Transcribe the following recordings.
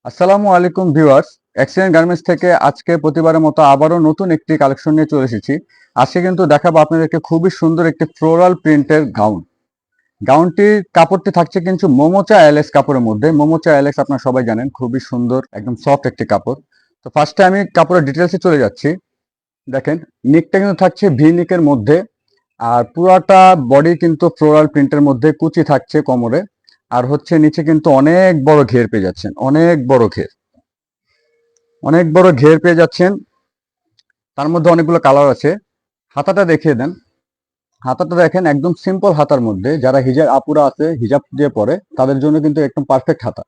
আসসালামু আলাইকুম viewers. Excellent garments থেকে আজকে প্রতিবারের মতো আবারও নতুন একটি কালেকশন নিয়ে চলে এসেছি। আজকে কিন্তু দেখাবো আপনাদেরকে খুবই সুন্দর একটি ফ্লোরাল প্রিন্টের গাউন। গাউনটির কাপড়টি থাকছে কিন্তু মোমোচা এলএক্স কাপড়ের মধ্যে। মোমোচা এলএক্স আপনারা সবাই জানেন, খুবই সুন্দর একদম সফট একটি কাপড়। তো ফার্স্টে আমি কাপড়ের ডিটেলসে চলে যাচ্ছি। দেখেন, নিকটা কিন্তু থাকছে ভি নিকের মধ্যে, আর পুরাটা বডি কিন্তু ফ্লোরাল প্রিন্টের মধ্যে, কুচি থাকছে কোমরে। আর হচ্ছে নিচে কিন্তু অনেক বড় ঘের পেয়ে যাচ্ছেন, অনেক বড় ঘের পেয়ে যাচ্ছেন। তার মধ্যে অনেকগুলো কালার আছে। হাতাটা দেখিয়ে দেন। হাতাটা দেখেন একদম সিম্পল হাতার মধ্যে, যারা হিজাব আপুরা আছে হিজাব দিয়ে পরে তাদের জন্য কিন্তু একদম পারফেক্ট হাতা।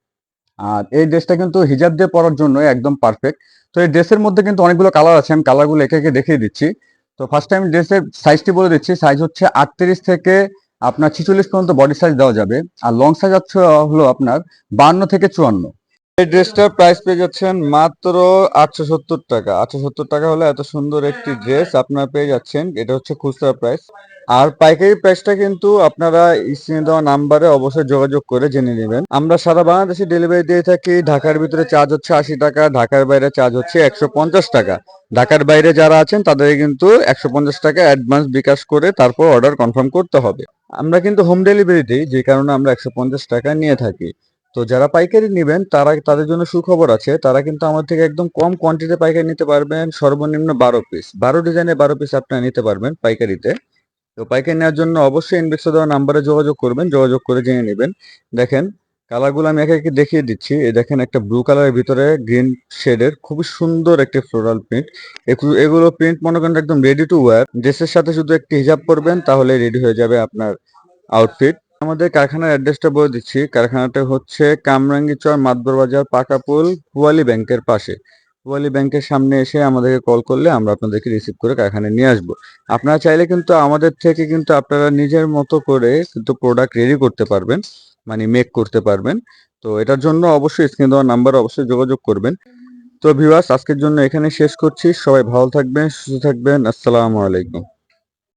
আর এই ড্রেসটা কিন্তু হিজাব দিয়ে পরার জন্য একদম পারফেক্ট। তো এই ড্রেসের মধ্যে কিন্তু অনেকগুলো কালার আছে, আমি কালারগুলো একে একে দেখিয়ে দিচ্ছি। তো ফার্স্ট টাইম ড্রেসের সাইজটি বলে দিচ্ছি। সাইজ হচ্ছে 38 থেকে আপনার 46 পর্যন্ত বডি সাইজ দেওয়া যাবে। আর লং সাইজ হলো আপনার 52 থেকে 54। এই ড্রেসটার প্রাইস পেয়ে যাচ্ছেন মাত্র 870 টাকা। 870 টাকা হলে এত সুন্দর একটি ড্রেস আপনারা পেয়ে যাচ্ছেন। এটা হচ্ছে খুচরা প্রাইস। আর পাইকারি প্রাইসটা কিন্তু আপনারা স্ক্রিনে দেওয়া নাম্বারে অবশ্যই যোগাযোগ করে জেনে নেবেন। আমরা সারা বাংলাদেশে ডেলিভারি দিয়ে থাকি। ঢাকার ভিতরে চার্জ হচ্ছে 80 টাকা, ঢাকার বাইরে চার্জ হচ্ছে 150 টাকা। ঢাকার বাইরে যারা আছেন তাদের কিন্তু 150 টাকা অ্যাডভান্স বিকাশ করে তারপর অর্ডার কনফার্ম করতে হবে। আমরা কিন্তু হোম ডেলিভারি দিই, যে কারণে আমরা 150 টাকা নিয়ে থাকি। তো যারা পাইকারি নেবেন তাদের জন্য সুখবর আছে, তারা কিন্তু আমার থেকে একদম কম কোয়ান্টিটি পাইকারি নিতে পারবেন। সর্বনিম্ন 12 পিস, 12 ডিজাইনের 12 পিস আপনারা নিতে পারবেন পাইকারিতে। তো পাইকারি নেওয়ার জন্য অবশ্যই ইনবক্সে দেওয়া নাম্বারে যোগাযোগ করবেন, যোগাযোগ করে জেনে নেবেন। দেখেন কালারগুলো আমি একে একে দেখিয়ে দিচ্ছি। এই দেখেন একটা ব্লু কালারের ভিতরে গ্রিন শেডের খুবই সুন্দর একটি ফ্লোরাল প্রিন্ট। এগুলো প্রিন্ট মনে করেন একদম রেডি টু ওয়্যার। ড্রেসের সাথে শুধু একটি হিজাব পরবেন, তাহলে রেডি হয়ে যাবে আপনার আউটফিট। আমাদের কারখানার অ্যাড্রেসটা বলে দিচ্ছি। কারখানাটা হচ্ছে কামরাঙ্গীচর মাদবর বাজার পাকাপুল পুয়ালী ব্যাংকের পাশে। পুয়ালী ব্যাংকের সামনে এসে আমাদেরকে কল করলে আমরা আপনাদেরকে রিসিভ করে কারখানায় নিয়ে আসবো। আপনারা চাইলে কিন্তু আমাদের থেকে কিন্তু আপনারা নিজের মতো করে কিন্তু প্রোডাক্ট রেডি করতে পারবেন, মানে মেক করতে পারবেন। তো এটার জন্য অবশ্যই স্ক্রিনে দেওয়া নাম্বার অবশ্যই যোগাযোগ করবেন। তো ভিউয়ার্স, আজকের জন্য এখানে শেষ করছি। সবাই ভালো থাকবেন, সুস্থ থাকবেন। আসসালামু আলাইকুম।